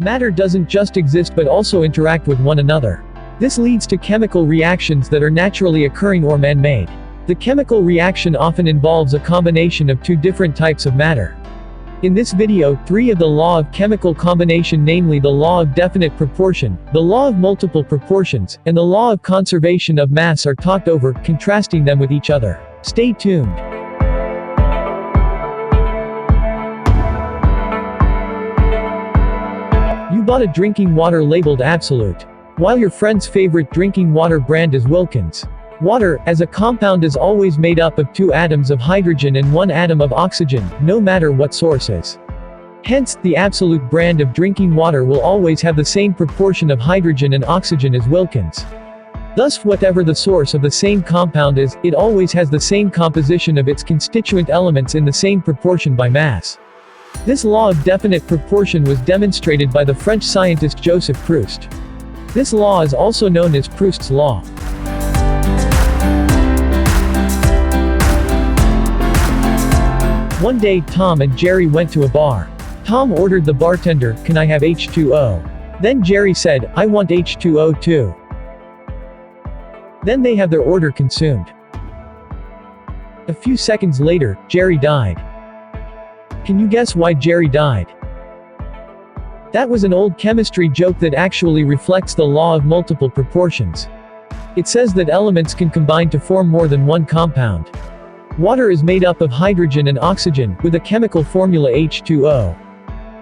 Matter doesn't just exist but also interact with one another. This leads to chemical reactions that are naturally occurring or man-made. The chemical reaction often involves a combination of two different types of matter. In this video, three of the law of chemical combination, namely the law of definite proportion, the law of multiple proportions, and the law of conservation of mass are talked over, contrasting them with each other. Stay tuned. You bought a drinking water labeled Absolute, while your friend's favorite drinking water brand is Wilkins. Water, as a compound, is always made up of two atoms of hydrogen and one atom of oxygen, no matter what source is. Hence, the Absolute brand of drinking water will always have the same proportion of hydrogen and oxygen as Wilkins. Thus, whatever the source of the same compound is, it always has the same composition of its constituent elements in the same proportion by mass. This law of definite proportion was demonstrated by the French scientist Joseph Proust. This law is also known as Proust's law. One day, Tom and Jerry went to a bar. Tom ordered the bartender, "Can I have H2O?" Then Jerry said, "I want H2O too." Then they have their order consumed. A few seconds later, Jerry died. Can you guess why Jerry died? That was an old chemistry joke that actually reflects the law of multiple proportions. It says that elements can combine to form more than one compound. Water is made up of hydrogen and oxygen, with a chemical formula H2O.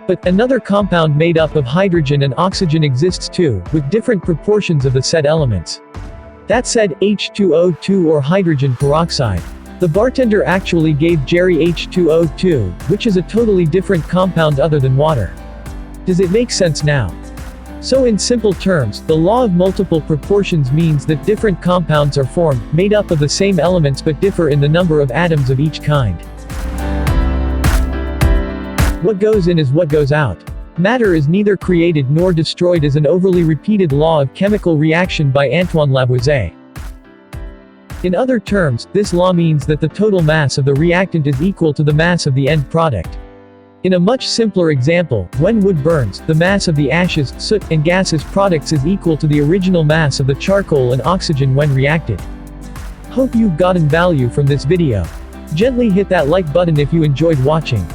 But another compound made up of hydrogen and oxygen exists too, with different proportions of the said elements. That said, H2O2 or hydrogen peroxide. The bartender actually gave Jerry H2O2, which is a totally different compound other than water. Does it make sense now? So in simple terms, the law of multiple proportions means that different compounds are formed, made up of the same elements but differ in the number of atoms of each kind. What goes in is what goes out. Matter is neither created nor destroyed is an overly repeated law of chemical reaction by Antoine Lavoisier. In other terms, this law means that the total mass of the reactant is equal to the mass of the end product. In a much simpler example, when wood burns, the mass of the ashes, soot, and gases products is equal to the original mass of the charcoal and oxygen when reacted. Hope you've gotten value from this video. Gently hit that like button if you enjoyed watching.